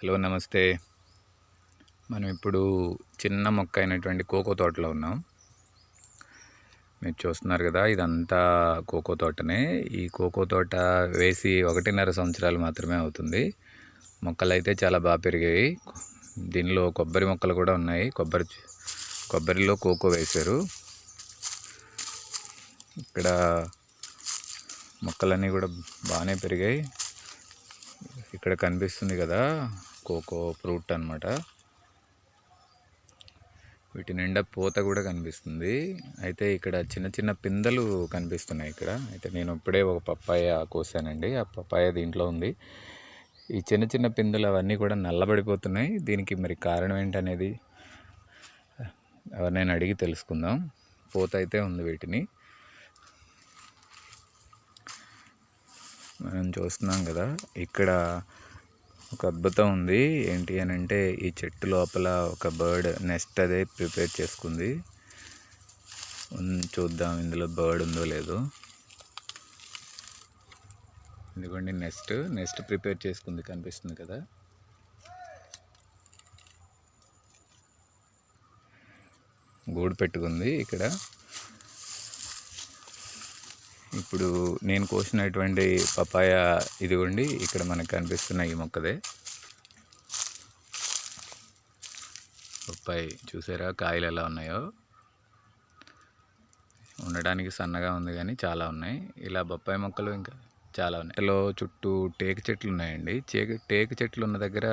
Hello నమస్తే. మనం ఇప్పుడు చిన్న మొక్క అయినటువంటి కోకో తోటలో ఉన్నాం. మీరు చూస్తున్నారు కదా, ఇదంతా కోకో తోటనే. ఈ కోకో తోట వేసి 1.5 సంవత్సరాలు మాత్రమే అవుతుంది. మొక్కలు అయితే చాలా బాగా పెరిగాయి. దీనిలో కొబ్బరి మొక్కలు కూడా ఉన్నాయి. కొబ్బరిలో కోకో వేశారు. ఇక్కడ మొక్కలన్నీ కూడా బాగానే పెరిగాయి. ఇక్కడ కనిపిస్తుంది కదా, కోకో ఫ్రూట్ అన్నమాట. వీటి నిండా పూత కూడా కనిపిస్తుంది. అయితే ఇక్కడ చిన్న చిన్న పిందెలు కనిపిస్తున్నాయి. ఇక్కడ అయితే నేను ఇప్పుడే ఒక పప్పాయ కోసానండి. ఆ పప్పాయ దీంట్లో ఉంది. ఈ చిన్న చిన్న పిందెలు అవన్నీ కూడా నల్లబడిపోతున్నాయి. దీనికి మరి కారణం ఏంటనేది ఎవరినైనా అడిగి తెలుసుకుందాం. పూత అయితే ఉంది వీటిని. మనం చూస్తున్నాం కదా, ఇక్కడ ఒక అద్భుతం ఉంది. ఏంటి అని అంటే, ఈ చెట్టు లోపల ఒక బర్డ్ నెస్ట్ అదే ప్రిపేర్ చేసుకుంది. చూద్దాం ఇందులో బర్డ్ ఉందో లేదో. ఇదిగోండి నెస్ట్ ప్రిపేర్ చేసుకుంది, కనిపిస్తుంది కదా. గూడు పెట్టుకుంది ఇక్కడ. ఇప్పుడు నేను కోసినటువంటి పపాయ ఇదిగోండి, ఇక్కడ మనకు కనిపిస్తున్న ఈ మొక్కదే పప్పాయి. చూసారా కాయలు ఎలా ఉన్నాయో. ఉండడానికి సన్నగా ఉంది కానీ చాలా ఉన్నాయి. ఇలా బొప్పాయి మొక్కలు ఇంకా చాలా ఉన్నాయి. ఇలా చుట్టూ టేకు చెట్లు ఉన్నాయండి. టేకు చెట్లు ఉన్న దగ్గర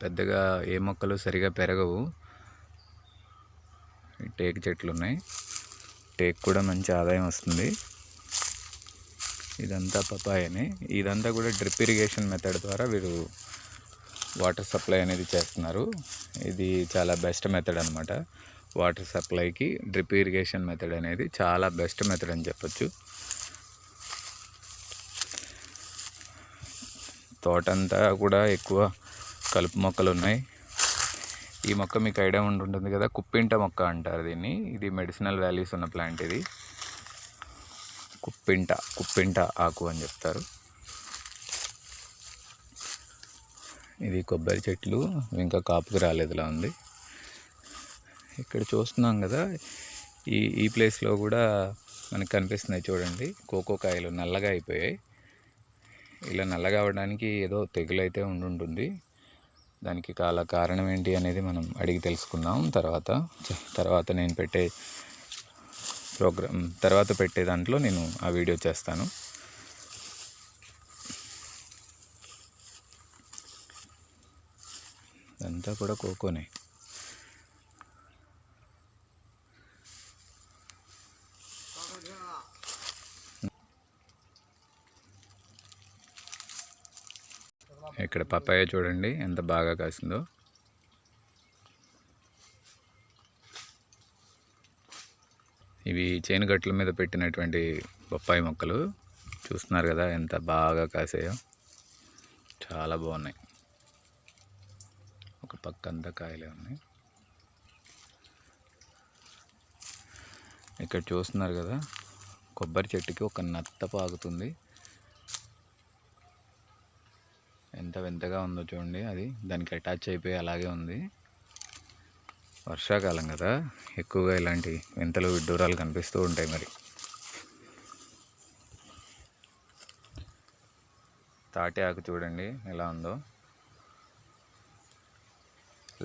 పెద్దగా ఏ మొక్కలు సరిగా పెరగవు. టేకు చెట్లు ఉన్నాయి. టేకు కూడా మంచి ఆదాయం వస్తుంది. ఇదంతా పపాయనే. ఇదంతా కూడా డ్రిప్ ఇరిగేషన్ మెథడ్ ద్వారా వీరు వాటర్ సప్లై అనేది చేస్తున్నారు. ఇది చాలా బెస్ట్ మెథడ్ అనమాట. వాటర్ సప్లైకి డ్రిప్ ఇరిగేషన్ మెథడ్ అనేది చాలా బెస్ట్ మెథడ్ అని చెప్పొచ్చు. తోటంతా కూడా ఎక్కువ కలుపు మొక్కలు ఉన్నాయి. ఈ మొక్క మీకు ఐడియా ఉంటుంది కదా, కుప్పింట మొక్క అంటారు దీన్ని. ఇది మెడిసినల్ వాల్యూస్ ఉన్న ప్లాంట్. ఇది కుప్పింట ఆకు అని చెప్తారు. ఇది కొబ్బరి చెట్లు ఇంకా కాపుకి రాలేదులా ఉంది. ఇక్కడ చూస్తున్నాం కదా, ఈ ప్లేస్లో కూడా మనకు కనిపిస్తున్నాయి చూడండి, కోకో కాయలు నల్లగా అయిపోయాయి. ఇలా నల్లగా అవడానికి ఏదో తెగులు అయితే ఉండుంటుంది. దానికి కారణం ఏంటి అనేది మనం అడిగి తెలుసుకుందాం. తర్వాత నేను పెట్టే దాంట్లో నేను ఆ వీడియో చేస్తాను. అంతా కూడా కోకోనే. ఇక్కడ పపాయ చూడండి ఎంత బాగా కాసిందో. ఇవి చేనుగట్ల మీద పెట్టినటువంటి బొప్పాయి మొక్కలు. చూస్తున్నారు కదా ఎంత బాగా కాసాయో. చాలా బాగున్నాయి. ఒక పక్క అంతా కాయలే ఉన్నాయి. ఇక్కడ చూస్తున్నారు కదా, కొబ్బరి చెట్టుకి ఒక నత్త పాకుతుంది. ఎంత వింతగా ఉందో చూడండి. అది దానికి అటాచ్ అయిపోయి అలాగే ఉంది. వర్షాకాలం కదా, ఎక్కువగా ఇలాంటి వింతలు విడ్డూరాలు కనిపిస్తూ ఉంటాయి. మరి తాటి ఆకు చూడండి ఎలా ఉందో.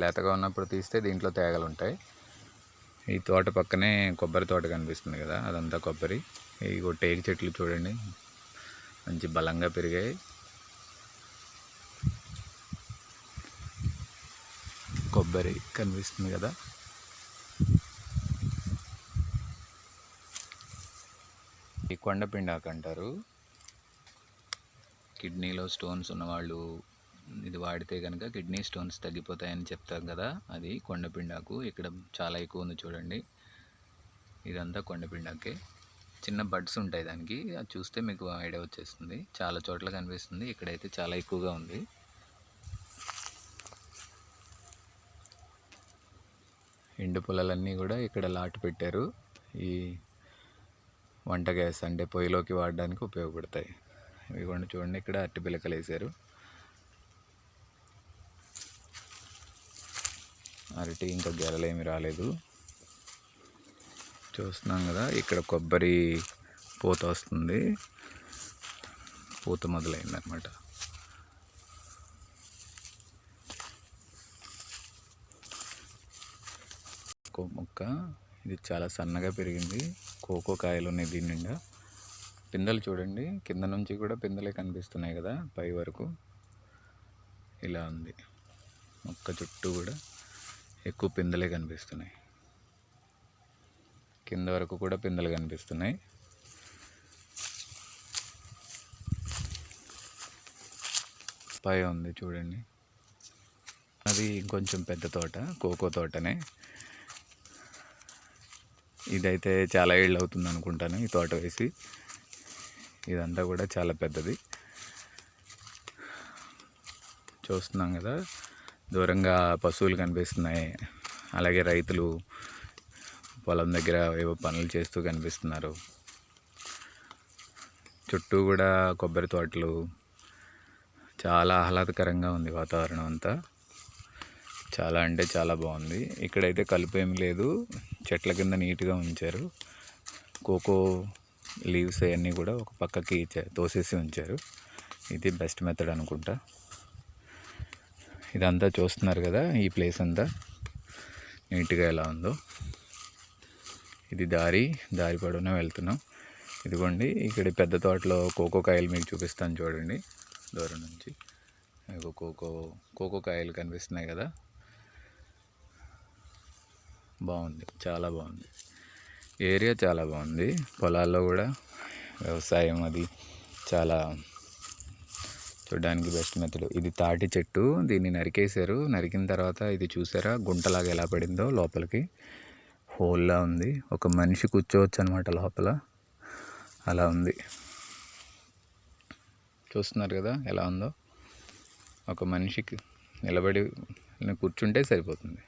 లేతగా ఉన్నప్పుడు తీస్తే దీంట్లో తేగలు ఉంటాయి. ఈ తోట పక్కనే కొబ్బరి తోట కనిపిస్తుంది కదా, అదంతా కొబ్బరి. ఈ టేకు చెట్లు చూడండి మంచి బలంగా పెరిగాయి. కొబ్బరి కనిపిస్తుంది కదా. ఈ కొండపిండాకు అంటారు. కిడ్నీలో స్టోన్స్ ఉన్నవాళ్ళు ఇది వాడితే కనుక కిడ్నీ స్టోన్స్ తగ్గిపోతాయని చెప్తాం కదా, అది కొండపిండాకు. ఇక్కడ చాలా ఎక్కువ ఉంది చూడండి. ఇదంతా కొండపిండాకే. చిన్న బడ్స్ ఉంటాయి దానికి. అది చూస్తే మీకు ఐడియా వచ్చేస్తుంది. చాలా చోట్ల కనిపిస్తుంది, ఇక్కడైతే చాలా ఎక్కువగా ఉంది. ఎండు పొలాలన్నీ కూడా ఇక్కడ లాట్ పెట్టారు. ఈ వంట గ్యాస్ అంటే పొయ్యిలోకి వాడడానికి ఉపయోగపడతాయి. ఇవి కూడా చూడండి, ఇక్కడ అరటి పిలకలు వేశారు. అరటి ఇంకా గెలలేమి రాలేదు. చూస్తున్నాం కదా, ఇక్కడ కొబ్బరి పూత వస్తుంది, పూత మొదలైందనమాట. మొక్క ఇది చాలా సన్నగా పెరిగింది. కోకో కాయలు ఉన్నాయి దీని నిండా. పిందెలు చూడండి, కింద నుంచి కూడా పిందెలే కనిపిస్తున్నాయి కదా, పై వరకు ఇలా ఉంది. మొక్క చుట్టూ కూడా ఎక్కువ పిందెలే కనిపిస్తున్నాయి, కింద వరకు కూడా పిందెలు కనిపిస్తున్నాయి. పై ఉంది చూడండి, అది ఇంకొంచెం పెద్ద తోట, కోకో తోటనే. ఇదైతే చాలా ఏళ్ళు అవుతుంది అనుకుంటాను ఈ తోట వేసి. ఇదంతా కూడా చాలా పెద్దది. చూస్తున్నాం కదా, దూరంగా పశువులు కనిపిస్తున్నాయి, అలాగే రైతులు పొలం దగ్గర ఏవో పనులు చేస్తూ కనిపిస్తున్నారు. చుట్టూ కూడా కొబ్బరి తోటలు, చాలా ఆహ్లాదకరంగా ఉంది వాతావరణం అంతా. చాలా అంటే చాలా బాగుంది. ఇక్కడైతే కలుపు ఏమి లేదు, చెట్ల కింద నీట్గా ఉంచారు. కోకో లీవ్స్ అవన్నీ కూడా ఒక పక్కకి తోసేసి ఉంచారు. ఇది బెస్ట్ మెథడ్ అనుకుంటా. ఇదంతా చూస్తున్నారు కదా, ఈ ప్లేస్ అంతా నీట్గా ఎలా ఉందో. ఇది దారి పొడవునా వెళ్తున్నాం. ఇదిగోండి, ఇక్కడ పెద్ద తోటలో కోకో కాయలు మీకు చూపిస్తాను చూడండి దూరం నుంచి. కోకో కాయలు కనిపిస్తున్నాయి కదా, బాగుంది, చాలా బాగుంది. ఏరియా చాలా బాగుంది. పొలాల్లో కూడా వ్యవసాయం అది చాలా చూడడానికి బెస్ట్ మెథడ్. ఇది తాటి చెట్టు, దీన్ని నరికేశారు. నరికిన తర్వాత ఇది చూసారా గుంటలాగా ఎలా పడిందో, లోపలికి హోల్లా ఉంది. ఒక మనిషి కూర్చోవచ్చు అనమాట లోపల, అలా ఉంది. చూస్తున్నారు కదా ఎలా ఉందో. ఒక మనిషికి నిలబడి కూర్చుంటే సరిపోతుంది.